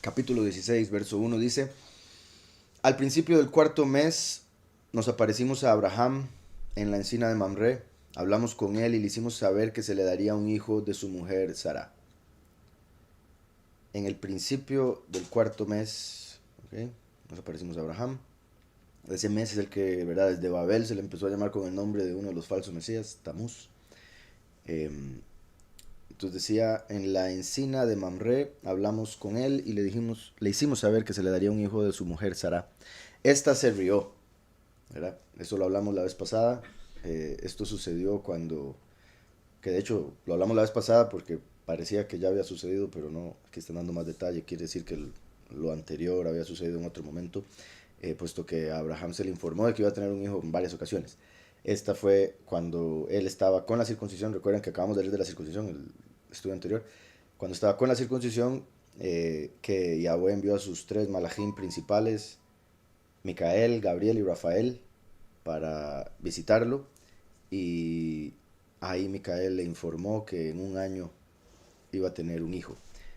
capítulo 16, verso 1 dice: Al principio del cuarto mes nos aparecimos a Abraham en la encina de Mamre, hablamos con él y le hicimos saber que se le daría un hijo de su mujer Sara. En el principio del cuarto mes, ¿okay?, nos aparecimos a Abraham. Ese mes es el que, ¿verdad?, desde Babel se le empezó a llamar con el nombre de uno de los falsos mesías, Tamuz. Eh, entonces decía: en la encina de Mamre hablamos con él y le hicimos saber que se le daría un hijo de su mujer Sara. Esta se rió, ¿verdad? Eso lo hablamos la vez pasada. Esto sucedió cuando, que de hecho lo hablamos la vez pasada porque parecía que ya había sucedido, pero no, aquí están dando más detalle, quiere decir que lo anterior había sucedido en otro momento, puesto que a Abraham se le informó de que iba a tener un hijo en varias ocasiones. Esta fue cuando él estaba con la circuncisión. Recuerden que acabamos de leer de la circuncisión, el estudio anterior. Cuando estaba con la circuncisión, que Yahweh envió a sus tres malajim principales, Micael, Gabriel y Rafael, para visitarlo. Y ahí Micael le informó que en un año iba a tener un hijo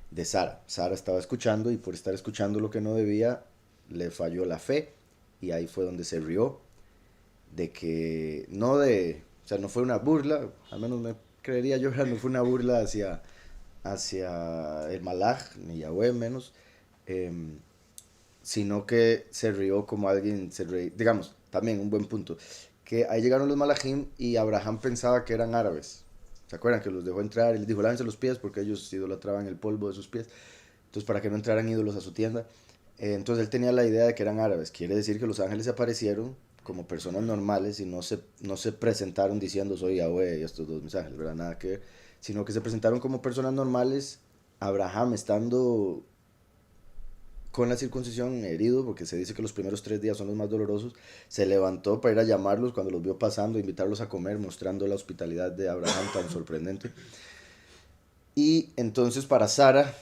de Sara. Sara estaba escuchando y por estar escuchando lo que no debía, le falló la fe. Y ahí fue donde se rió de que no de, o sea, no fue una burla, al menos me creería yo, no fue una burla hacia el Malaj, ni Yahweh menos, eh, sino que se rió como alguien se reí, digamos, también un buen punto, que ahí llegaron los Malajim y Abraham pensaba que eran árabes. ¿Se acuerdan que los dejó entrar y les dijo: lávense los pies, porque ellos idolatraban el polvo de sus pies? Entonces, para que no entraran ídolos a su tienda. Entonces él tenía la idea de que eran árabes. Quiere decir que los ángeles se aparecieron como personas normales y no se presentaron diciendo: soy Yahweh y estos dos mis ángeles, ¿verdad? Nada que ver. Sino que se presentaron como personas normales. Abraham, estando con la circuncisión, herido, porque se dice que los primeros 3 días son los más dolorosos, se levantó para ir a llamarlos cuando los vio pasando, invitarlos a comer, mostrando la hospitalidad de Abraham tan sorprendente. Y entonces para Sara,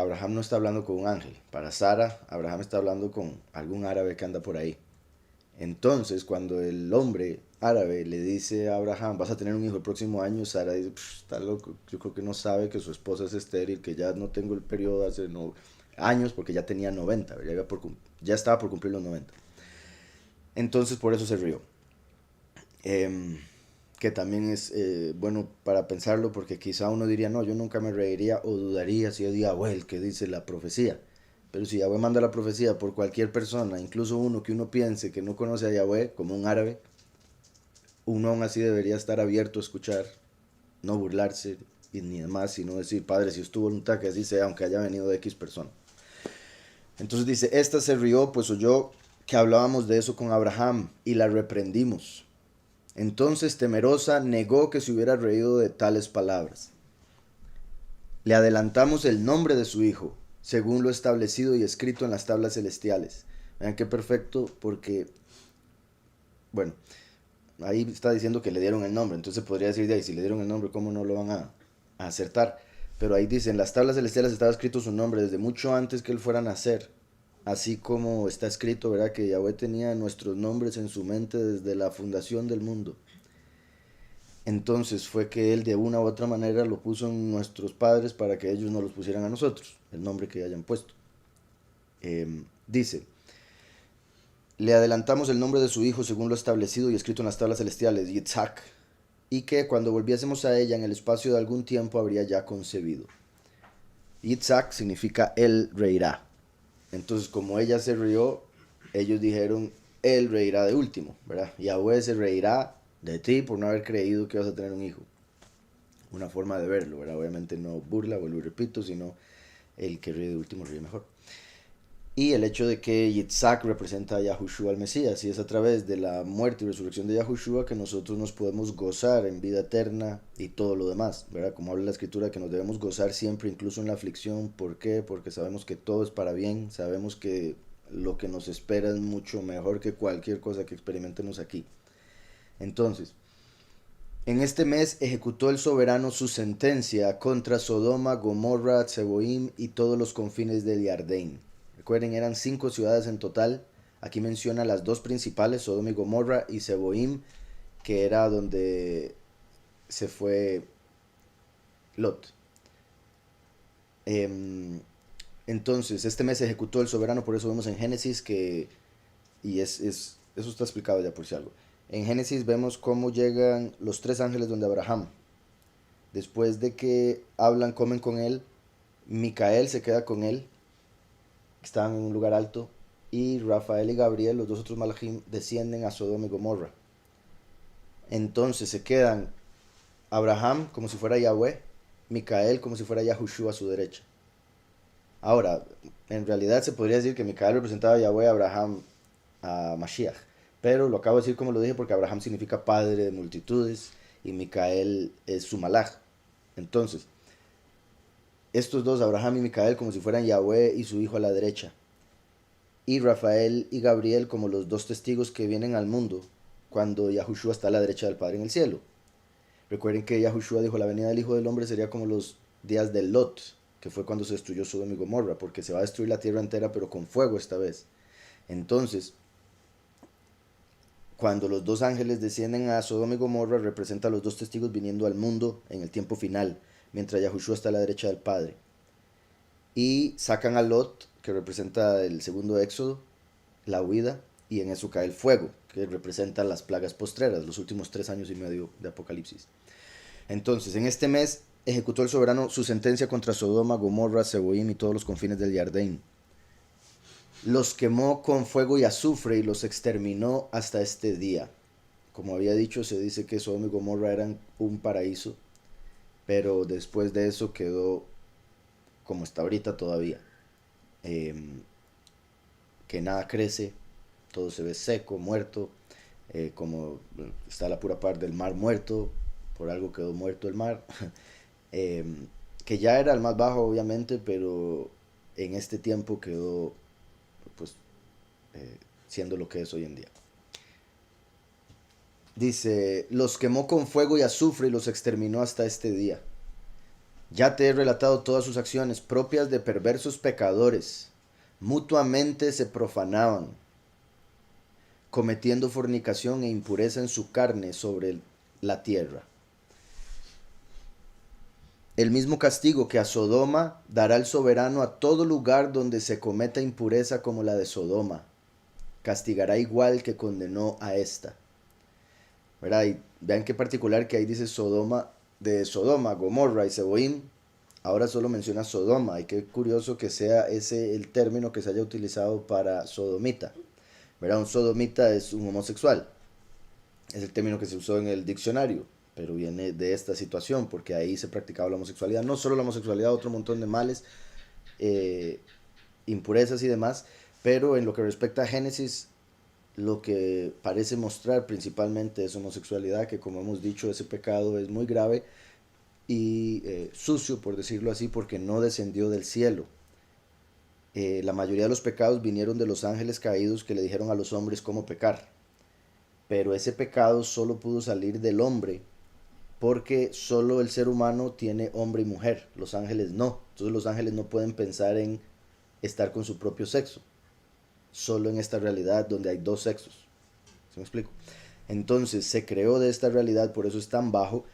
Abraham no está hablando con un ángel. Para Sara, Abraham está hablando con algún árabe que anda por ahí. Entonces, cuando el hombre árabe le dice a Abraham: vas a tener un hijo el próximo año, Sara dice: está loco, yo creo que no sabe que su esposa es estéril, que ya no tengo el periodo hace no, años, porque ya tenía 90, ya estaba por cumplir los 90. Entonces, por eso se rió. Eh, que también es bueno para pensarlo, porque quizá uno diría: no, yo nunca me reiría o dudaría si es Yahweh el que dice la profecía. Pero si Yahweh manda la profecía por cualquier persona, incluso uno que uno piense que no conoce a Yahweh, como un árabe, uno aún así debería estar abierto a escuchar, no burlarse y ni demás, sino decir: Padre, si es tu voluntad que así sea, aunque haya venido de X persona. Entonces dice: esta se rió, pues oyó que hablábamos de eso con Abraham y la reprendimos. Entonces, temerosa, negó que se hubiera reído de tales palabras. Le adelantamos el nombre de su hijo, según lo establecido y escrito en las tablas celestiales. Vean qué perfecto, porque, bueno, ahí está diciendo que le dieron el nombre. Entonces podría decir: de ahí, si le dieron el nombre, ¿cómo no lo van a acertar? Pero ahí dice: en las tablas celestiales estaba escrito su nombre desde mucho antes que él fuera a nacer. Así como está escrito, ¿verdad?, que Yahweh tenía nuestros nombres en su mente desde la fundación del mundo. Entonces fue que él de una u otra manera lo puso en nuestros padres para que ellos nos los pusieran a nosotros, el nombre que hayan puesto. Dice: le adelantamos el nombre de su hijo según lo establecido y escrito en las tablas celestiales, Yitzhak, y que cuando volviésemos a ella en el espacio de algún tiempo habría ya concebido. Yitzhak significa él reirá. Entonces, como ella se rió, ellos dijeron: él reirá de último, ¿verdad? Yahweh se reirá de ti por no haber creído que vas a tener un hijo. Una forma de verlo, ¿verdad? Obviamente no burla, vuelvo y repito, sino el que ríe de último ríe mejor. Y el hecho de que Yitzhak representa a Yahushua al Mesías, y es a través de la muerte y resurrección de Yahushua que nosotros nos podemos gozar en vida eterna y todo lo demás, ¿verdad? Como habla la escritura, que nos debemos gozar siempre, incluso en la aflicción. ¿Por qué? Porque sabemos que todo es para bien, sabemos que lo que nos espera es mucho mejor que cualquier cosa que experimentemos aquí. Entonces, en este mes ejecutó el soberano su sentencia contra Sodoma, Gomorra, Zeboim y todos los confines del Jardín. Recuerden, eran 5 ciudades en total. Aquí menciona las dos principales, Sodoma y Gomorra, y Zeboim, que era donde se fue Lot. Entonces, este mes ejecutó el soberano, por eso vemos en Génesis que, y eso está explicado ya por si algo. En Génesis vemos cómo llegan los tres ángeles donde Abraham. Después de que hablan, comen con él, Micael se queda con él, estaban en un lugar alto, y Rafael y Gabriel, los dos otros malajim, descienden a Sodoma y Gomorra. Entonces se quedan Abraham como si fuera Yahweh, Micael como si fuera Yahushua a su derecha. Ahora, en realidad se podría decir que Micael representaba a Yahweh, Abraham a Mashiach, pero lo acabo de decir como lo dije porque Abraham significa padre de multitudes y Micael es su malaj. Entonces, estos dos, Abraham y Micael, como si fueran Yahweh y su hijo a la derecha, y Rafael y Gabriel como los dos testigos que vienen al mundo cuando Yahushua está a la derecha del Padre en el cielo. Recuerden que Yahushua dijo, la venida del Hijo del Hombre sería como los días de Lot, que fue cuando se destruyó Sodoma y Gomorra, porque se va a destruir la tierra entera, pero con fuego esta vez. Entonces, cuando los dos ángeles descienden a Sodoma y Gomorra, representa a los dos testigos viniendo al mundo en el tiempo final, mientras Yahushua está a la derecha del Padre. Y sacan a Lot, que representa el segundo éxodo, la huida, y en eso cae el fuego, que representa las plagas postreras, los últimos 3 años y medio de Apocalipsis. Entonces, en este mes ejecutó el soberano su sentencia contra Sodoma, Gomorra, Seboim y todos los confines del Jardín. Los quemó con fuego y azufre y los exterminó hasta este día. Como había dicho, se dice que Sodoma y Gomorra eran un paraíso, pero después de eso quedó como está ahorita todavía. Eh, que nada crece, todo se ve seco, muerto, como está la pura par del mar muerto, por algo quedó muerto el mar, eh, que ya era el más bajo obviamente, pero en este tiempo quedó pues siendo lo que es hoy en día. Dice, los quemó con fuego y azufre y los exterminó hasta este día. Ya te he relatado todas sus acciones propias de perversos pecadores. Mutuamente se profanaban, cometiendo fornicación e impureza en su carne sobre la tierra. El mismo castigo que a Sodoma dará el soberano a todo lugar donde se cometa impureza como la de Sodoma. Castigará igual que condenó a esta. ¿Verdad? Y vean qué particular que ahí dice Sodoma, de Sodoma, Gomorra y Seboim. Ahora solo menciona Sodoma, y qué curioso que sea ese el término que se haya utilizado para sodomita. ¿Verdad? Un sodomita es un homosexual. Es el término que se usó en el diccionario, pero viene de esta situación, porque ahí se practicaba la homosexualidad. No solo la homosexualidad, otro montón de males, eh, impurezas y demás, pero en lo que respecta a Génesis, lo que parece mostrar principalmente es homosexualidad, que como hemos dicho, ese pecado es muy grave y sucio, por decirlo así, porque no descendió del cielo. La mayoría de los pecados vinieron de los ángeles caídos que le dijeron a los hombres cómo pecar. Pero ese pecado solo pudo salir del hombre porque solo el ser humano tiene hombre y mujer, los ángeles no. Entonces los ángeles no pueden pensar en estar con su propio sexo, solo en esta realidad donde hay dos sexos. ¿Se me explico? Entonces se creó de esta realidad, por eso es tan bajo.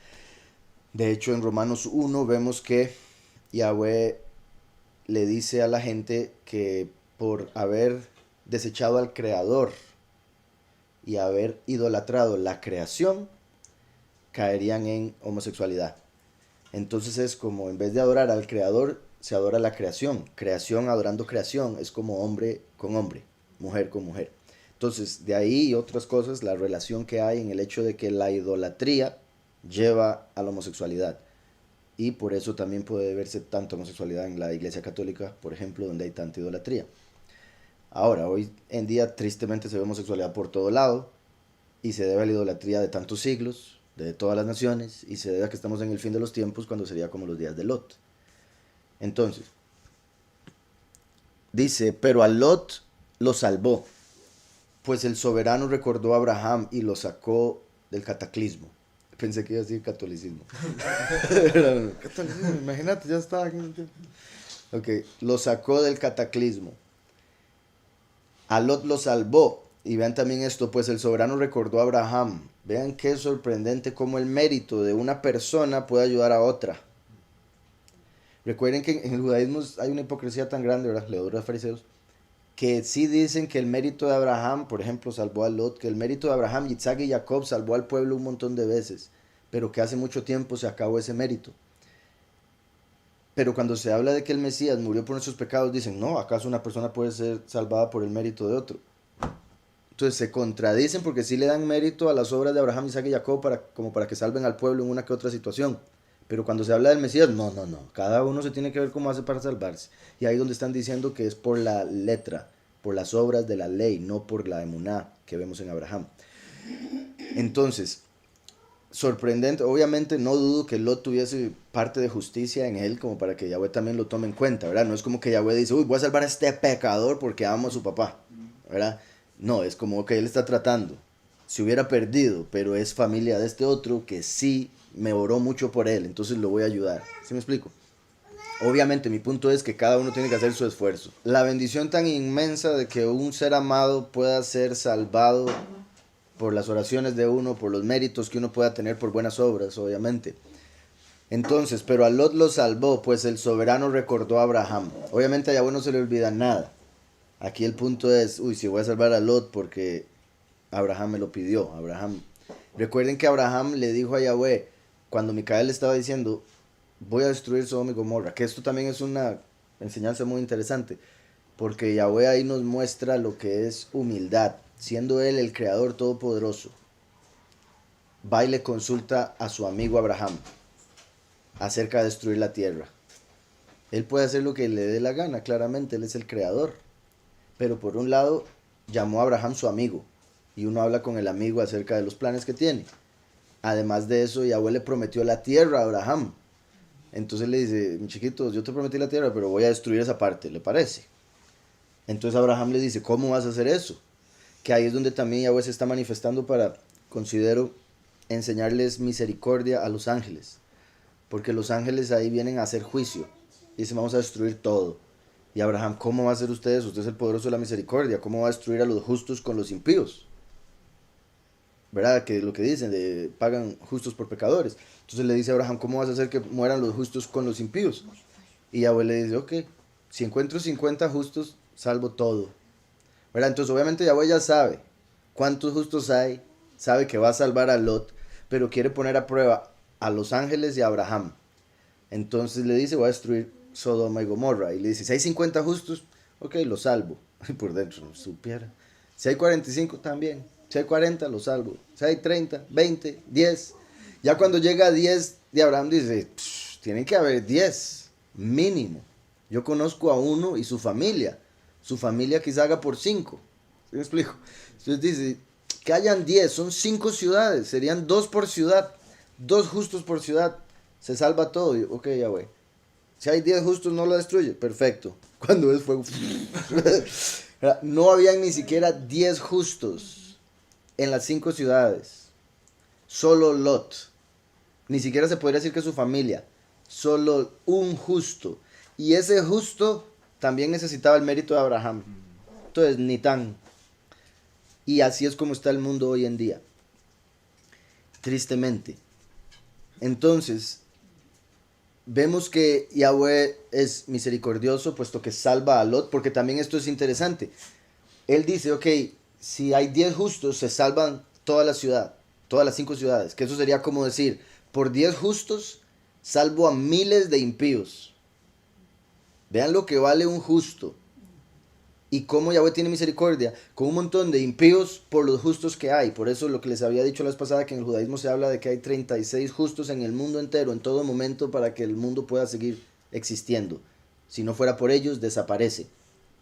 De hecho, en Romanos 1 vemos que Yahweh le dice a la gente que por haber desechado al Creador y haber idolatrado la creación, caerían en homosexualidad. Entonces es como en vez de adorar al Creador, se adora la creación. Creación adorando creación es como hombre con hombre, mujer con mujer. Entonces, de ahí y otras cosas, la relación que hay en el hecho de que la idolatría lleva a la homosexualidad. Y por eso también puede verse tanta homosexualidad en la Iglesia Católica, por ejemplo, donde hay tanta idolatría. Ahora, hoy en día tristemente se ve homosexualidad por todo lado y se debe a la idolatría de tantos siglos, de todas las naciones, y se debe a que estamos en el fin de los tiempos cuando sería como los días de Lot. Entonces, dice, pero a Lot lo salvó, pues el soberano recordó a Abraham y lo sacó del cataclismo. Pensé que iba a decir catolicismo. Catolicismo, imagínate, ya estaba. Ok, lo sacó del cataclismo. A Lot lo salvó. Y vean también esto, pues el soberano recordó a Abraham. Vean qué sorprendente cómo el mérito de una persona puede ayudar a otra. Recuerden que en el judaísmo hay una hipocresía tan grande, ¿verdad? Leedores de fariseos, que sí dicen que el mérito de Abraham, por ejemplo, salvó a Lot, que el mérito de Abraham, Yitzhak y Jacob salvó al pueblo un montón de veces, pero que hace mucho tiempo se acabó ese mérito. Pero cuando se habla de que el Mesías murió por nuestros pecados, dicen, no, ¿acaso una persona puede ser salvada por el mérito de otro? Entonces se contradicen porque sí le dan mérito a las obras de Abraham, Isaac y Jacob como para que salven al pueblo en una que otra situación. Pero cuando se habla del Mesías, no, no, no. Cada uno se tiene que ver cómo hace para salvarse. Y ahí donde están diciendo que es por la letra, por las obras de la ley, no por la emuná que vemos en Abraham. Entonces, sorprendente, obviamente no dudo que Lot tuviese parte de justicia en él como para que Yahweh también lo tome en cuenta, ¿verdad? No es como que Yahweh dice, uy, voy a salvar a este pecador porque amo a su papá, ¿verdad? No, es como que él está tratando. Si hubiera perdido, pero es familia de este otro que sí me oró mucho por él, entonces lo voy a ayudar. ¿Sí me explico? Obviamente mi punto es que cada uno tiene que hacer su esfuerzo. La bendición tan inmensa de que un ser amado pueda ser salvado por las oraciones de uno, por los méritos que uno pueda tener por buenas obras, obviamente. Entonces, pero a Lot lo salvó, pues el soberano recordó a Abraham. Obviamente a Yahweh no se le olvida nada. Aquí el punto es, uy, si voy a salvar a Lot porque Abraham me lo pidió. Recuerden que Abraham le dijo a Yahweh, cuando Micael le estaba diciendo, voy a destruir Sodoma y Gomorra, que esto también es una enseñanza muy interesante, porque Yahweh ahí nos muestra lo que es humildad, siendo él el creador todopoderoso. Va y le consulta a su amigo Abraham acerca de destruir la tierra. Él puede hacer lo que le dé la gana, claramente, él es el creador. Pero por un lado, llamó a Abraham su amigo, y uno habla con el amigo acerca de los planes que tiene. Además de eso, Yahweh le prometió la tierra a Abraham. Entonces le dice, mi chiquito, yo te prometí la tierra, pero voy a destruir esa parte, ¿le parece? Entonces Abraham le dice, ¿cómo vas a hacer eso? Que ahí es donde también Yahweh se está manifestando para, considero, enseñarles misericordia a los ángeles. Porque los ángeles ahí vienen a hacer juicio. Dicen, vamos a destruir todo. Y Abraham, ¿cómo va a hacer usted eso? Usted es el poderoso de la misericordia. ¿Cómo va a destruir a los justos con los impíos? ¿Verdad? Que lo que dicen, de pagan justos por pecadores. Entonces le dice a Abraham, ¿cómo vas a hacer que mueran los justos con los impíos? Y Yahweh le dice, ok, si encuentro 50 justos, salvo todo. ¿Verdad? Entonces obviamente Yahweh ya sabe cuántos justos hay, sabe que va a salvar a Lot, pero quiere poner a prueba a los ángeles y a Abraham. Entonces le dice, voy a destruir Sodoma y Gomorra. Y le dice, si hay 50 justos, ok, lo salvo. Y por dentro, no supiera. Si hay 45, también. Si hay 40, lo salvo. Si hay 30, 20, 10. Ya cuando llega a 10, de Abraham dice, tienen que haber 10, mínimo. Yo conozco a uno y su familia. Su familia quizá haga por 5. ¿Sí me explico? Entonces dice, que hayan 10, son 5 ciudades. Serían 2 por ciudad. 2 justos por ciudad. Se salva todo. Y, ok, ya güey. Si hay 10 justos, no lo destruye. Perfecto. Cuando es fuego. No habían ni siquiera 10 justos en las 5 ciudades. Solo Lot. Ni siquiera se podría decir que su familia. Solo un justo. Y ese justo también necesitaba el mérito de Abraham. Entonces, ni tan. Y así es como está el mundo hoy en día. Tristemente. Entonces, vemos que Yahweh es misericordioso, puesto que salva a Lot, porque también esto es interesante. Él dice, ok, si hay 10 justos, se salvan toda la ciudad, todas las 5 ciudades, que eso sería como decir, por 10 justos, salvo a miles de impíos. Vean lo que vale un justo. Y cómo Yahweh tiene misericordia con un montón de impíos por los justos que hay. Por eso lo que les había dicho la vez pasada, que en el judaísmo se habla de que hay 36 justos en el mundo entero, en todo momento, para que el mundo pueda seguir existiendo. Si no fuera por ellos, desaparece.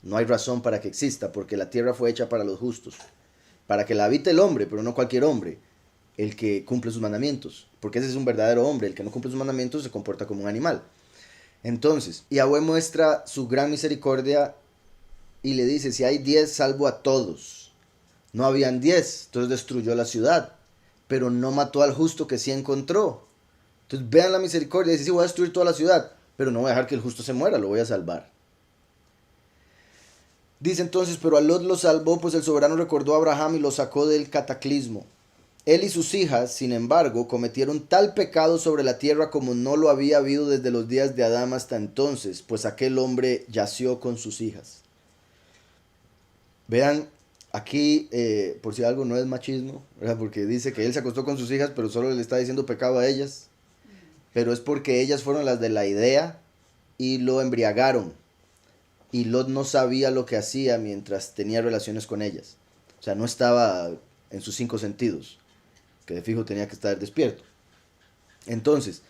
No hay razón para que exista, porque la tierra fue hecha para los justos. Para que la habite el hombre, pero no cualquier hombre, el que cumple sus mandamientos. Porque ese es un verdadero hombre, el que no cumple sus mandamientos se comporta como un animal. Entonces, Yahweh muestra su gran misericordia y le dice, si hay 10, salvo a todos. No habían 10, entonces destruyó la ciudad, pero no mató al justo que sí encontró. Entonces vean la misericordia, dice, sí, voy a destruir toda la ciudad, pero no voy a dejar que el justo se muera, lo voy a salvar. Dice entonces, pero a Lot lo salvó, pues el soberano recordó a Abraham y lo sacó del cataclismo. Él y sus hijas, sin embargo, cometieron tal pecado sobre la tierra como no lo había habido desde los días de Adán hasta entonces, pues aquel hombre yació con sus hijas. Vean, aquí, por si algo no es machismo, ¿verdad? Porque dice que él se acostó con sus hijas, pero solo le está diciendo pecado a ellas. Pero es porque ellas fueron las de la idea y lo embriagaron. Y Lot no sabía lo que hacía mientras tenía relaciones con ellas. O sea, no estaba en sus 5 sentidos, que de fijo tenía que estar despierto. Entonces,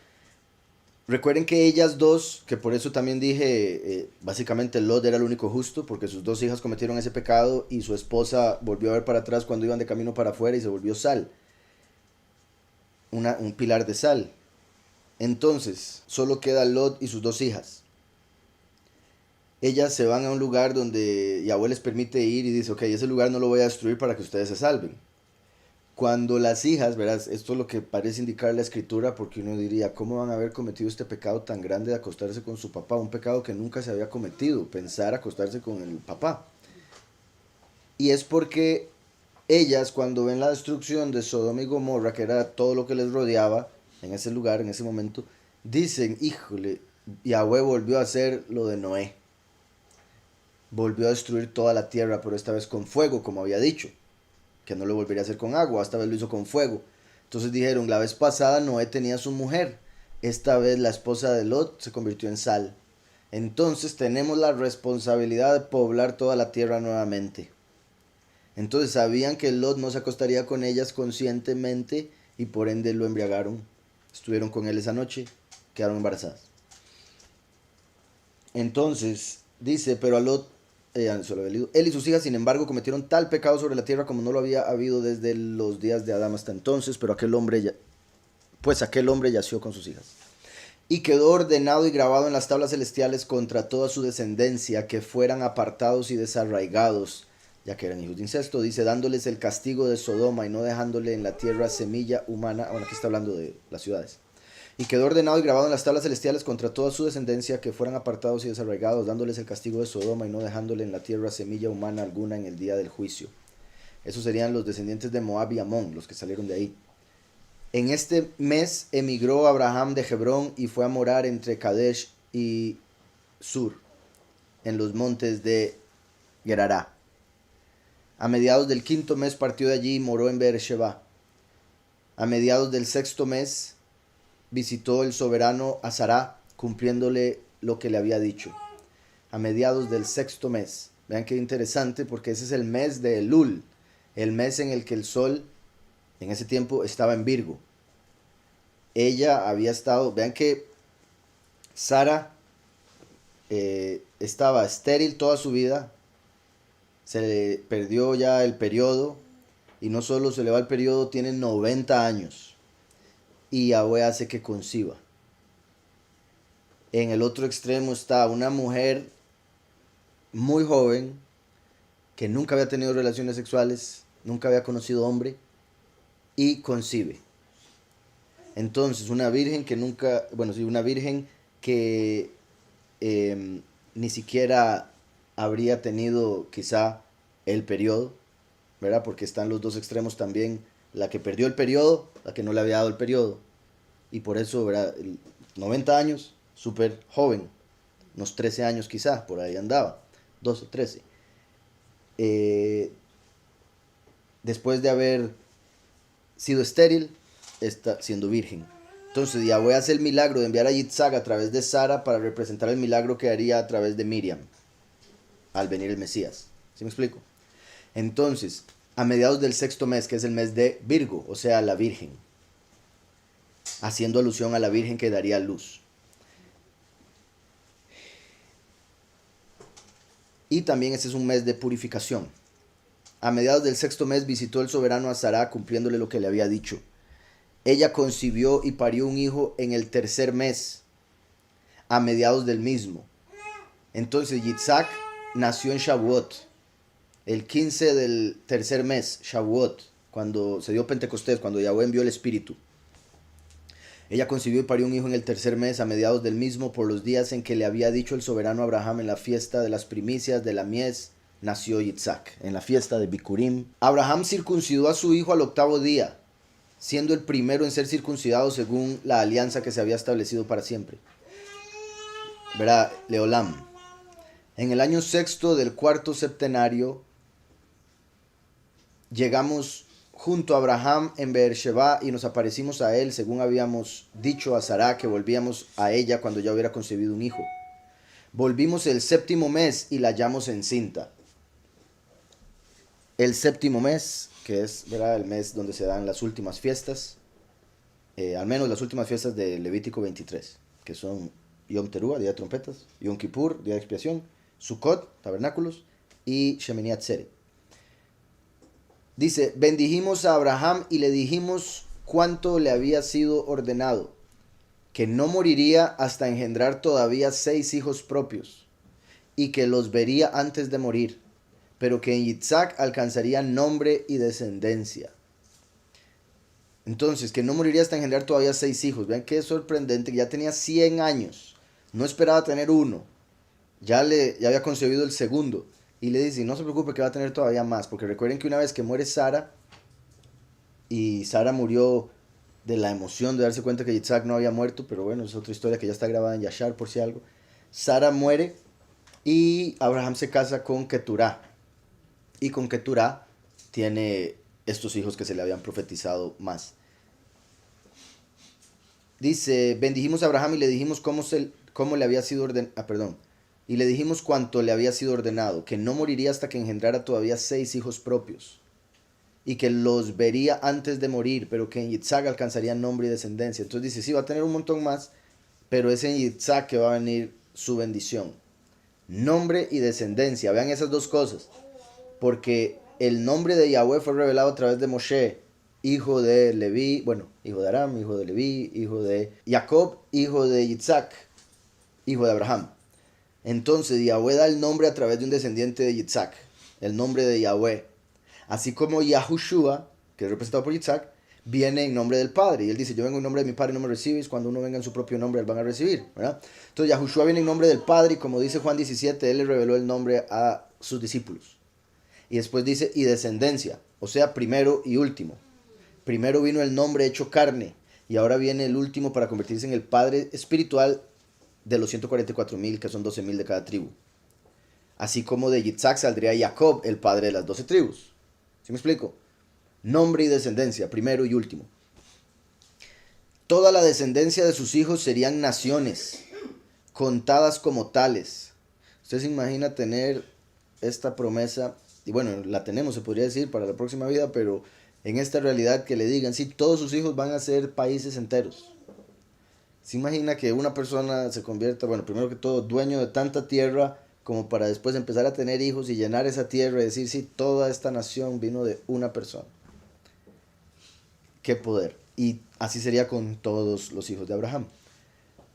recuerden que ellas dos, que por eso también dije, básicamente Lot era el único justo, porque sus 2 hijas cometieron ese pecado y su esposa volvió a ver para atrás cuando iban de camino para afuera y se volvió sal, un pilar de sal. Entonces, solo queda Lot y sus 2 hijas. Ellas se van a un lugar donde Yahweh les permite ir y dice, ok, ese lugar no lo voy a destruir para que ustedes se salven. Cuando las hijas, verás, esto es lo que parece indicar la escritura, porque uno diría, ¿cómo van a haber cometido este pecado tan grande de acostarse con su papá? Un pecado que nunca se había cometido, pensar acostarse con el papá. Y es porque ellas, cuando ven la destrucción de Sodoma y Gomorra, que era todo lo que les rodeaba en ese lugar, en ese momento, dicen, híjole, Yahweh volvió a hacer lo de Noé. Volvió a destruir toda la tierra, pero esta vez con fuego, como había dicho. Que no lo volvería a hacer con agua, esta vez lo hizo con fuego. Entonces dijeron, la vez pasada Noé tenía a su mujer, esta vez la esposa de Lot se convirtió en sal. Entonces tenemos la responsabilidad de poblar toda la tierra nuevamente. Entonces sabían que Lot no se acostaría con ellas conscientemente y por ende lo embriagaron. Estuvieron con él esa noche, quedaron embarazadas. Entonces dice, pero a Lot, él y sus hijas, sin embargo, cometieron tal pecado sobre la tierra como no lo había habido desde los días de Adán hasta entonces, pero aquel hombre yació con sus hijas. Y quedó ordenado y grabado en las tablas celestiales contra toda su descendencia, que fueran apartados y desarraigados, ya que eran hijos de incesto, dice, dándoles el castigo de Sodoma y no dejándole en la tierra semilla humana. Bueno, aquí está hablando de las ciudades. Y quedó ordenado y grabado en las tablas celestiales contra toda su descendencia, que fueran apartados y desarraigados, dándoles el castigo de Sodoma y no dejándole en la tierra semilla humana alguna en el día del juicio. Esos serían los descendientes de Moab y Amón, los que salieron de ahí. En este mes emigró Abraham de Hebrón y fue a morar entre Kadesh y Sur, en los montes de Gerará. A mediados del 5.º mes partió de allí y moró en Beersheba. A mediados del 6.º mes visitó el soberano a Sará, cumpliéndole lo que le había dicho. A mediados del 6.º mes. Vean qué interesante, porque ese es el mes de Elul, el mes en el que el sol en ese tiempo estaba en Virgo. Ella había estado, vean que Sara estaba estéril toda su vida, se le perdió ya el periodo, y no solo se le va el periodo, tiene 90 años. Y Yahweh hace que conciba. En el otro extremo está una mujer muy joven que nunca había tenido relaciones sexuales, nunca había conocido hombre y concibe. Entonces una virgen que nunca, bueno, sí, una virgen que ni siquiera habría tenido quizá el periodo, ¿verdad? Porque están los dos extremos también, la que perdió el periodo, la que no le había dado el periodo. Y por eso, ¿verdad? 90 años, súper joven, unos 13 años quizá, por ahí andaba, 12 o 13. Después de haber sido estéril, está siendo virgen. Entonces Yahweh hace el milagro de enviar a Yitzhak a través de Sara para representar el milagro que haría a través de Miriam al venir el Mesías. ¿Sí me explico? Entonces, a mediados del 6.º mes, que es el mes de Virgo, o sea, la Virgen, haciendo alusión a la Virgen que daría luz. Y también este es un mes de purificación. A mediados del 6.º mes visitó el soberano a Sara, cumpliéndole lo que le había dicho. Ella concibió y parió un hijo en el 3.er mes, a mediados del mismo. Entonces Yitzhak nació en Shavuot, el 15 del 3.er mes, Shavuot, cuando se dio Pentecostés, cuando Yahweh envió el Espíritu. Ella concibió y parió un hijo en el 3.er mes, a mediados del mismo, por los días en que le había dicho el soberano Abraham en la fiesta de las primicias de la mies, nació Yitzhak, en la fiesta de Bikurim. Abraham circuncidó a su hijo al 8.º día, siendo el primero en ser circuncidado según la alianza que se había establecido para siempre. Verá, Leolam. En el año sexto del cuarto septenario, llegamos junto a Abraham en Beersheba y nos aparecimos a él según habíamos dicho a Sará que volvíamos a ella cuando ya hubiera concebido un hijo. Volvimos el séptimo mes y la hallamos encinta. El séptimo mes, que es, ¿verdad?, el mes donde se dan las últimas fiestas, al menos las últimas fiestas de Levítico 23, que son Yom Teruah, día de trompetas, Yom Kippur, día de expiación, Sukkot, tabernáculos, y Shemini Atzeret. Dice, bendijimos a Abraham y le dijimos cuánto le había sido ordenado, que no moriría hasta engendrar todavía 6 hijos propios, y que los vería antes de morir, pero que en Yitzhak alcanzaría nombre y descendencia. Entonces, que no moriría hasta engendrar todavía 6 hijos. Vean qué sorprendente, que ya tenía 100 años, no esperaba tener uno, ya había concebido el segundo. Y le dice, no se preocupe que va a tener todavía más, porque recuerden que una vez que muere Sara, y Sara murió de la emoción de darse cuenta que Yitzhak no había muerto, pero bueno, es otra historia que ya está grabada en Yashar por si algo. Sara muere y Abraham se casa con Keturah. Y con Keturah tiene estos hijos que se le habían profetizado más. Dice, bendijimos a Abraham y le dijimos cómo le había sido ordenado. Y le dijimos cuánto le había sido ordenado, que no moriría hasta que engendrara todavía 6 hijos propios, y que los vería antes de morir, pero que en Yitzhak alcanzaría nombre y descendencia. Entonces dice, sí, va a tener un montón más, pero es en Yitzhak que va a venir su bendición. Nombre y descendencia, vean esas dos cosas, porque el nombre de Yahweh fue revelado a través de Moshe, hijo de Leví, bueno, hijo de Aram, hijo de Leví, hijo de Jacob, hijo de Yitzhak, hijo de Abraham. Entonces Yahweh da el nombre a través de un descendiente de Yitzhak, el nombre de Yahweh. Así como Yahushua, que es representado por Yitzhak, viene en nombre del Padre. Y él dice, yo vengo en nombre de mi Padre y no me recibes. Cuando uno venga en su propio nombre, él van a recibir, ¿verdad? Entonces Yahushua viene en nombre del Padre y como dice Juan 17, él le reveló el nombre a sus discípulos. Y después dice, y descendencia, o sea, primero y último. Primero vino el nombre hecho carne y ahora viene el último para convertirse en el Padre espiritual de los 144,000, que son 12,000 de cada tribu. Así como de Yitzhak saldría Jacob, el padre de las 12 tribus. ¿Sí me explico? Nombre y descendencia, primero y último. Toda la descendencia de sus hijos serían naciones, contadas como tales. Usted se imagina tener esta promesa, y bueno, la tenemos, se podría decir, para la próxima vida, pero en esta realidad que le digan, sí, todos sus hijos van a ser países enteros. Se imagina que una persona se convierta, bueno, primero que todo, dueño de tanta tierra como para después empezar a tener hijos y llenar esa tierra y decir, sí, toda esta nación vino de una persona. Qué poder. Y así sería con todos los hijos de Abraham.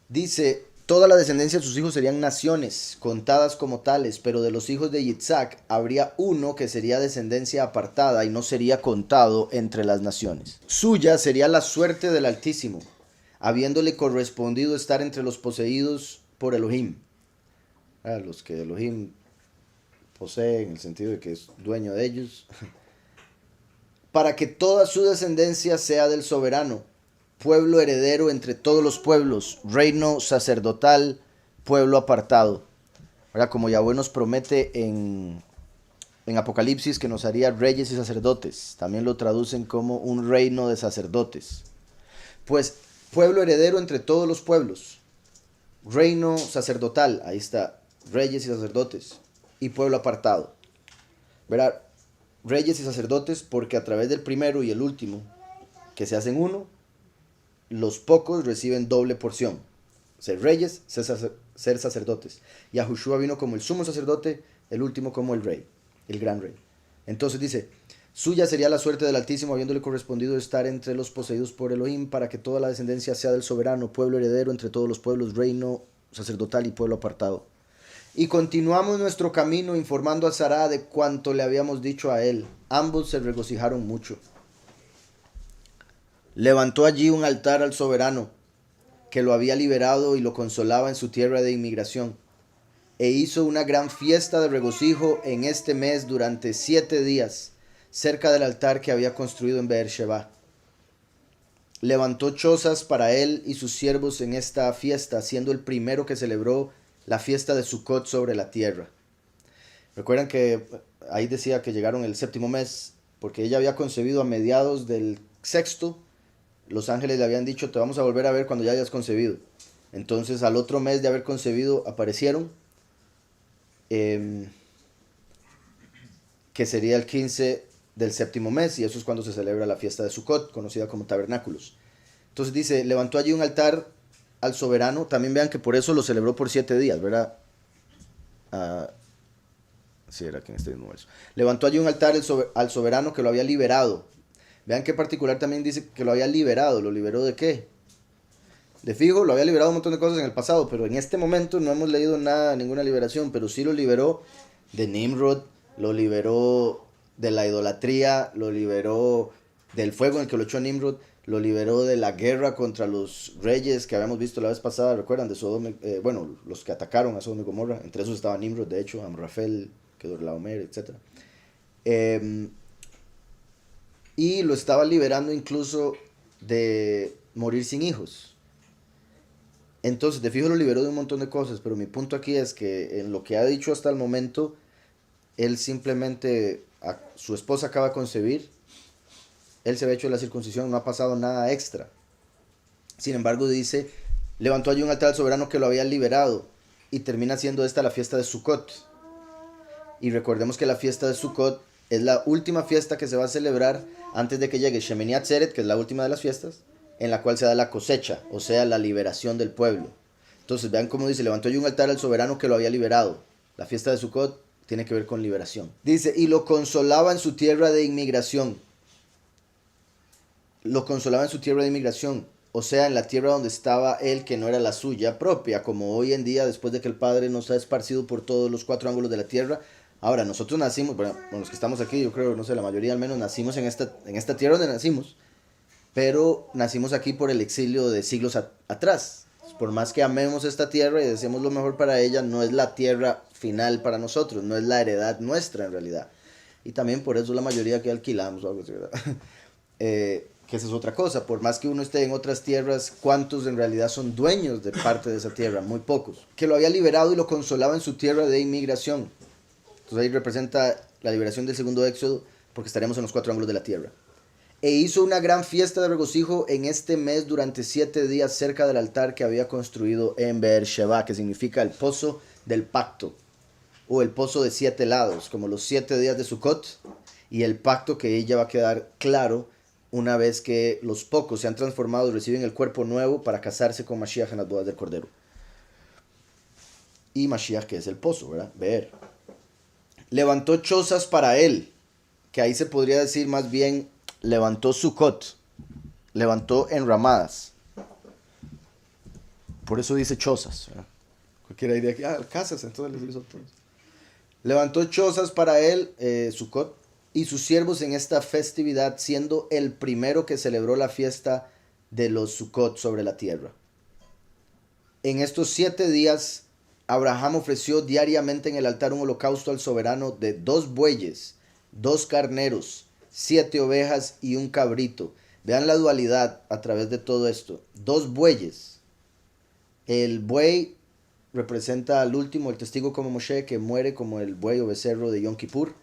Dice, toda la descendencia de sus hijos serían naciones, contadas como tales, pero de los hijos de Yitzhak habría uno que sería descendencia apartada y no sería contado entre las naciones. Suya sería la suerte del Altísimo, habiéndole correspondido estar entre los poseídos por Elohim. A los que Elohim posee en el sentido de que es dueño de ellos. Para que toda su descendencia sea del soberano, pueblo heredero entre todos los pueblos, reino sacerdotal, pueblo apartado. Ahora, como Yahweh nos promete en Apocalipsis que nos haría reyes y sacerdotes, también lo traducen como un reino de sacerdotes. Pues pueblo heredero entre todos los pueblos, reino sacerdotal, ahí está, reyes y sacerdotes, y pueblo apartado. Verá, reyes y sacerdotes porque a través del primero y el último, que se hacen uno, los pocos reciben doble porción. Ser reyes, ser sacerdotes. Yahushua vino como el sumo sacerdote, el último como el rey, el gran rey. Entonces dice, suya sería la suerte del Altísimo, habiéndole correspondido estar entre los poseídos por Elohim, para que toda la descendencia sea del soberano, pueblo heredero entre todos los pueblos, reino sacerdotal y pueblo apartado. Y continuamos nuestro camino informando a Sará de cuanto le habíamos dicho a él. Ambos se regocijaron mucho. Levantó allí un altar al soberano, que lo había liberado y lo consolaba en su tierra de inmigración. E hizo una gran fiesta de regocijo en este mes durante 7 días, cerca del altar que había construido en Beersheba. levantó chozas para él y sus siervos en esta fiesta, siendo el primero que celebró la fiesta de Sukkot sobre la tierra. Recuerdan que ahí decía que llegaron el séptimo mes, porque ella había concebido a mediados del sexto. Los ángeles le habían dicho, te vamos a volver a ver cuando ya hayas concebido. Entonces al otro mes de haber concebido aparecieron, que sería el 15 del séptimo mes, y eso es cuando se celebra la fiesta de Sukkot, conocida como tabernáculos. Entonces dice, levantó allí un altar al soberano. También vean que por eso lo celebró por 7 días, ¿verdad? Sí, era aquí en este mismo verso. Levantó allí un altar al soberano que lo había liberado. Vean qué particular también dice que lo había liberado. ¿Lo liberó de qué? De fijo, lo había liberado un montón de cosas en el pasado, pero en este momento no hemos leído nada, ninguna liberación, pero sí lo liberó de Nimrod, lo liberó de la idolatría, lo liberó del fuego en el que lo echó Nimrod, lo liberó de la guerra contra los reyes que habíamos visto la vez pasada, recuerdan, de Sodoma, bueno, los que atacaron a Sodoma y Gomorra, entre esos estaba Nimrod, de hecho, Amrafel, Kedorlaomer, etc. Y lo estaba liberando incluso de morir sin hijos. Entonces, de fijo lo liberó de un montón de cosas, pero mi punto aquí es que en lo que ha dicho hasta el momento, él simplemente, su esposa acaba de concebir, él se había hecho la circuncisión, no ha pasado nada extra. Sin embargo, dice, levantó allí un altar al soberano que lo había liberado, y termina siendo esta la fiesta de Sukkot. Y recordemos que la fiesta de Sukkot es la última fiesta que se va a celebrar antes de que llegue Shemini Atzeret, que es la última de las fiestas, en la cual se da la cosecha, o sea, la liberación del pueblo. Entonces, vean cómo dice, levantó yo un altar al soberano que lo había liberado. La fiesta de Sukkot tiene que ver con liberación. Dice, y lo consolaba en su tierra de inmigración. Lo consolaba en su tierra de inmigración, o sea, en la tierra donde estaba él, que no era la suya propia, como hoy en día, después de que el Padre nos ha esparcido por todos los 4 ángulos de la tierra. Ahora, nosotros nacimos, bueno, los que estamos aquí, yo creo, no sé, la mayoría al menos nacimos en esta tierra donde nacimos, pero nacimos aquí por el exilio de siglos atrás. Por más que amemos esta tierra y deseemos lo mejor para ella, no es la tierra final para nosotros, no es la heredad nuestra en realidad. Y también por eso la mayoría que alquilamos o algo así, ¿verdad? Que esa es otra cosa. Por más que uno esté en otras tierras, ¿cuántos en realidad son dueños de parte de esa tierra? Muy pocos. Que lo había liberado y lo consolaba en su tierra de inmigración. Entonces ahí representa la liberación del segundo éxodo, porque estaremos en los 4 ángulos de la tierra. E hizo una gran fiesta de regocijo en este mes durante 7 días cerca del altar que había construido en Beersheba, que significa el pozo del pacto, o el pozo de 7 lados, como los 7 días de Sukkot, y el pacto que ella va a quedar claro una vez que los pocos se han transformado y reciben el cuerpo nuevo para casarse con Mashiach en las bodas del Cordero. Y Mashiach, que es el pozo, ¿verdad? Beer. Levantó chozas para él, que ahí se podría decir más bien levantó Sukkot, levantó enramadas. Por eso dice chozas, ¿verdad? Cualquiera diría que, casas, entonces les hizo todos. Levantó chozas para él, Sukkot, y sus siervos en esta festividad, siendo el primero que celebró la fiesta de los Sukkot sobre la tierra. En estos 7 días, Abraham ofreció diariamente en el altar un holocausto al soberano de 2 bueyes, 2 carneros, 7 ovejas y un cabrito. Vean la dualidad a través de todo esto. 2 bueyes. El buey representa al último, el testigo como Moshe, que muere como el buey o becerro de Yom Kippur,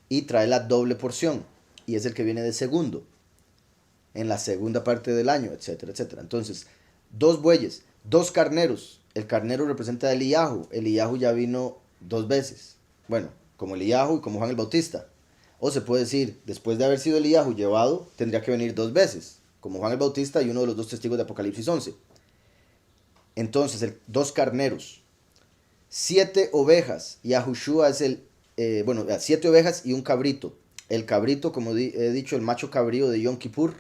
y trae la doble porción, y es el que viene de segundo, en la segunda parte del año, etcétera, etcétera. Entonces, 2 bueyes, 2 carneros. El carnero representa a Eliyahu. Eliyahu ya vino 2 veces. Bueno, como Eliyahu y como Juan el Bautista. O se puede decir, después de haber sido Eliyahu llevado, tendría que venir 2 veces, como Juan el Bautista y uno de los 2 testigos de Apocalipsis 11. Entonces, 2 carneros, 7 ovejas, y Yahushua es 7 ovejas y un cabrito. El cabrito, como he dicho, el macho cabrío de Yom Kippur.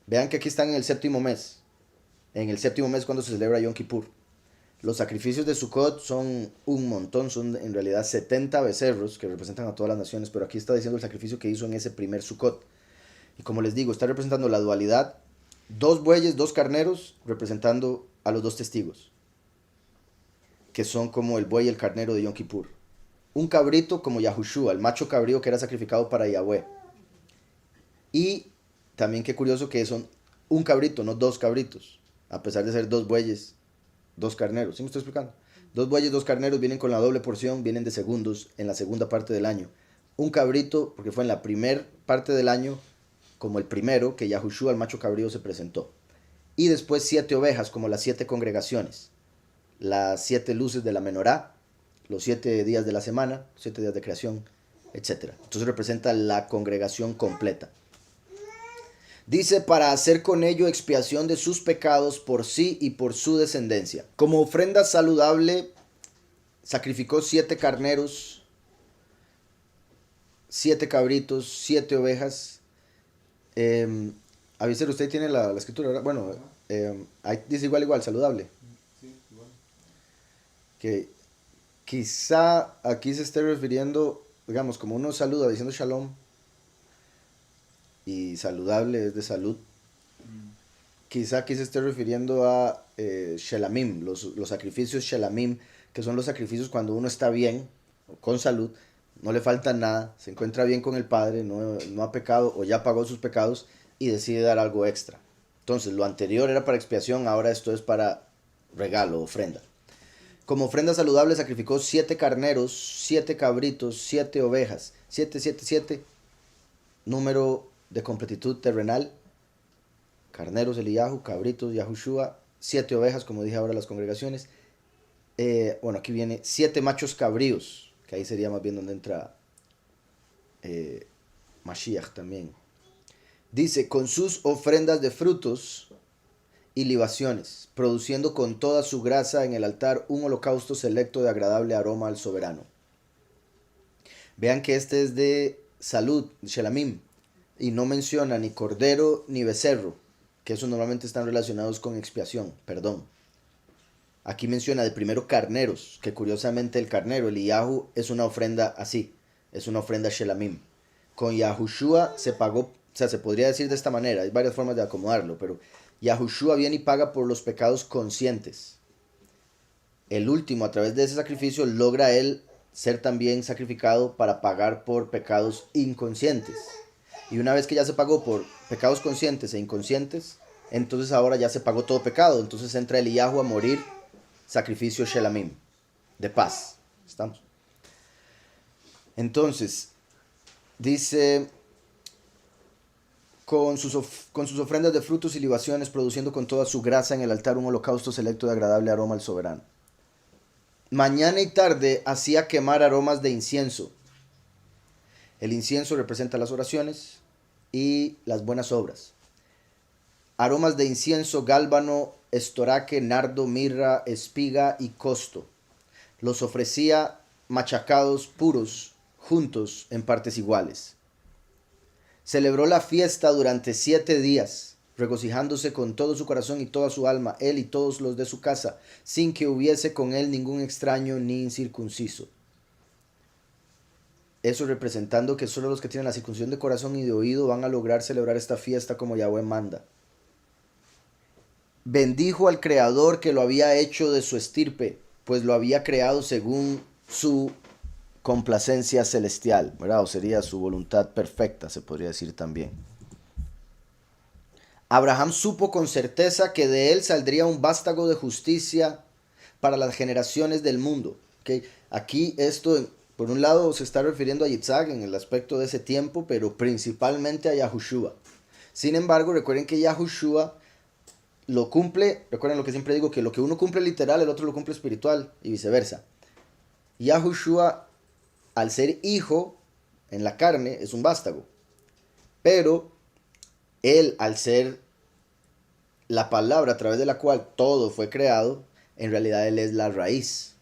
Vean que aquí están en el séptimo mes. En el séptimo mes cuando se celebra Yom Kippur. Los sacrificios de Sukkot son un montón, son en realidad 70 becerros que representan a todas las naciones, pero aquí está diciendo el sacrificio que hizo en ese primer Sukkot. Y como les digo, está representando la dualidad, 2 bueyes, 2 carneros, representando a los 2 testigos, que son como el buey y el carnero de Yom Kippur. Un cabrito como Yahushua, el macho cabrío que era sacrificado para Yahweh. Y también qué curioso que son un cabrito, no dos cabritos, a pesar de ser dos bueyes, dos carneros. ¿Sí me estoy explicando? Dos bueyes, dos carneros vienen con la doble porción, vienen de segundos en la segunda parte del año. Un cabrito, porque fue en la primera parte del año, como el primero, que Yahushua, el macho cabrío, se presentó. Y después 7 ovejas, como las 7 congregaciones. Las 7 luces de la menorá, los 7 días de la semana, 7 días de creación, etc. Entonces representa la congregación completa. Dice, para hacer con ello expiación de sus pecados por sí y por su descendencia. Como ofrenda saludable, sacrificó 7 carneros, 7 cabritos, 7 ovejas. Aviser, usted tiene la escritura, ¿verdad? Bueno, ahí dice igual, saludable. Sí, igual. Que quizá aquí se esté refiriendo, digamos, como uno saluda diciendo shalom, y saludable es de salud. Quizá aquí se esté refiriendo a shelamim, los sacrificios shelamim, que son los sacrificios cuando uno está bien, con salud, no le falta nada, se encuentra bien con el Padre, no ha pecado o ya pagó sus pecados y decide dar algo extra. Entonces, lo anterior era para expiación, ahora esto es para regalo, ofrenda. Como ofrenda saludable sacrificó 7 carneros, 7 cabritos, 7 ovejas, 7, número de completitud terrenal. Carneros Eliyahu, cabritos Yahushua, 7 ovejas, como dije ahora las congregaciones. Bueno, aquí viene 7 machos cabríos, que ahí sería más bien donde entra Mashiach también. Dice, con sus ofrendas de frutos y libaciones, produciendo con toda su grasa en el altar un holocausto selecto de agradable aroma al soberano. Vean que este es de salud, Shelamim, y no menciona ni cordero ni becerro, que esos normalmente están relacionados con expiación, perdón. Aquí menciona de primero carneros, que curiosamente el carnero, el Eliyahu, es una ofrenda así, es una ofrenda Shelamim. Con Yahushua se pagó, o sea, se podría decir de esta manera, hay varias formas de acomodarlo, pero Yahushua viene y paga por los pecados conscientes. El último, a través de ese sacrificio, logra él ser también sacrificado para pagar por pecados inconscientes. Y una vez que ya se pagó por pecados conscientes e inconscientes, entonces ahora ya se pagó todo pecado. Entonces entra Eliyahu a morir, sacrificio Shelamim, de paz. ¿Estamos? Entonces, dice, con sus ofrendas de frutos y libaciones, produciendo con toda su grasa en el altar un holocausto selecto de agradable aroma al soberano. Mañana y tarde hacía quemar aromas de incienso. El incienso representa las oraciones y las buenas obras. Aromas de incienso, gálbano, estoraque, nardo, mirra, espiga y costo. Los ofrecía machacados puros, juntos en partes iguales. Celebró la fiesta durante 7 días, regocijándose con todo su corazón y toda su alma, él y todos los de su casa, sin que hubiese con él ningún extraño ni incircunciso. Eso representando que solo los que tienen la circuncisión de corazón y de oído van a lograr celebrar esta fiesta como Yahweh manda. Bendijo al Creador que lo había hecho de su estirpe, pues lo había creado según su complacencia celestial, ¿verdad? O sería su voluntad perfecta, se podría decir también. Abraham supo con certeza que de él saldría un vástago de justicia para las generaciones del mundo. ¿Okay? Aquí esto, por un lado, se está refiriendo a Yitzhak en el aspecto de ese tiempo, pero principalmente a Yahushua. Sin embargo, recuerden que Yahushua lo cumple, recuerden lo que siempre digo, que lo que uno cumple literal, el otro lo cumple espiritual y viceversa. Yahushua, al ser hijo en la carne, es un vástago. Pero él, al ser la palabra a través de la cual todo fue creado, en realidad él es la raíz.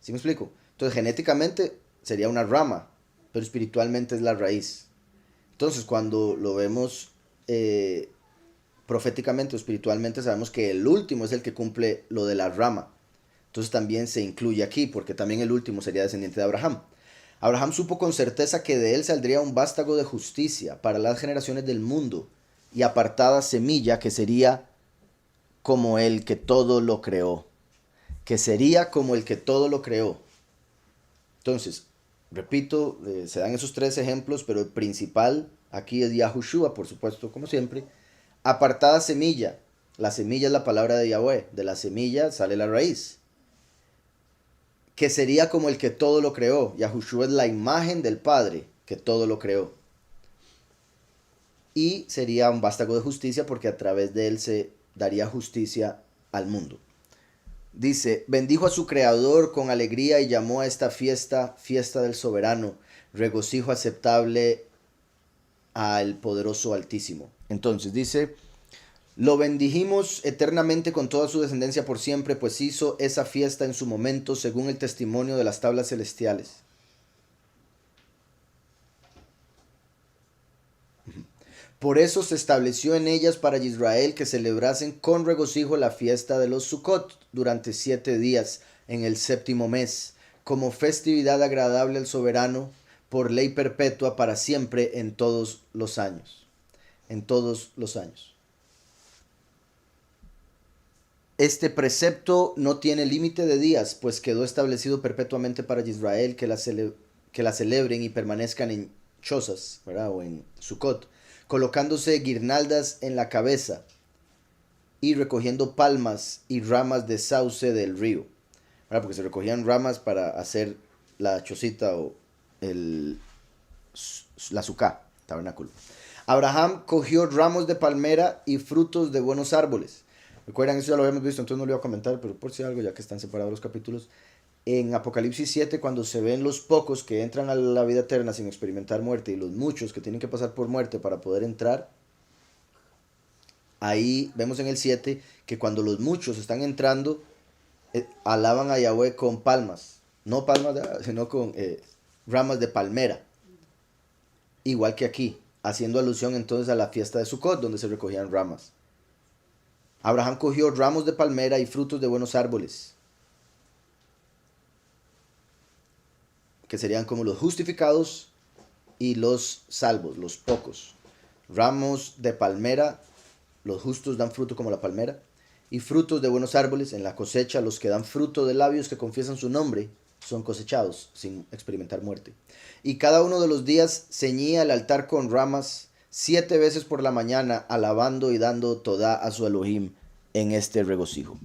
¿Sí me explico? Entonces genéticamente sería una rama, pero espiritualmente es la raíz. Entonces cuando lo vemos proféticamente o espiritualmente, sabemos que el último es el que cumple lo de la rama. Entonces también se incluye aquí, porque también el último sería descendiente de Abraham. Abraham supo con certeza que de él saldría un vástago de justicia para las generaciones del mundo, y apartada semilla que sería como el que todo lo creó. Que sería como el que todo lo creó. Entonces, repito, se dan esos 3 ejemplos, pero el principal aquí es Yahushua, por supuesto, como siempre. Apartada semilla. La semilla es la palabra de Yahweh. De la semilla sale la raíz. Que sería como el que todo lo creó. Yahushua es la imagen del Padre que todo lo creó. Y sería un vástago de justicia porque a través de él se daría justicia al mundo. Dice, bendijo a su creador con alegría y llamó a esta fiesta, fiesta del soberano, regocijo aceptable al poderoso altísimo. Entonces dice, lo bendijimos eternamente con toda su descendencia por siempre, pues hizo esa fiesta en su momento según el testimonio de las tablas celestiales. Por eso se estableció en ellas para Israel que celebrasen con regocijo la fiesta de los Sukkot durante 7 días en el 7º mes, como festividad agradable al soberano, por ley perpetua para siempre en todos los años. En todos los años. Este precepto no tiene límite de días, pues quedó establecido perpetuamente para Israel que la celebren y permanezcan en chozas, ¿verdad? O en Sukkot, colocándose guirnaldas en la cabeza y recogiendo palmas y ramas de sauce del río, ¿verdad? Porque se recogían ramas para hacer la chocita o la suká, tabernáculo. Abraham cogió ramos de palmera y frutos de buenos árboles. Recuerdan, eso ya lo habíamos visto, entonces no lo voy a comentar, pero por si algo, ya que están separados los capítulos. En Apocalipsis 7, cuando se ven los pocos que entran a la vida eterna sin experimentar muerte y los muchos que tienen que pasar por muerte para poder entrar, ahí vemos en el 7 que cuando los muchos están entrando, alaban a Yahweh con palmas, no palmas, sino con ramas de palmera, igual que aquí, haciendo alusión entonces a la fiesta de Sukkot, donde se recogían ramas. Abraham cogió ramos de palmera y frutos de buenos árboles, que serían como los justificados y los salvos, los pocos. Ramos de palmera, los justos dan fruto como la palmera, y frutos de buenos árboles, en la cosecha los que dan fruto de labios que confiesan su nombre son cosechados sin experimentar muerte. Y cada uno de los días ceñía el altar con ramas 7 veces por la mañana, alabando y dando todá a su Elohim en este regocijo.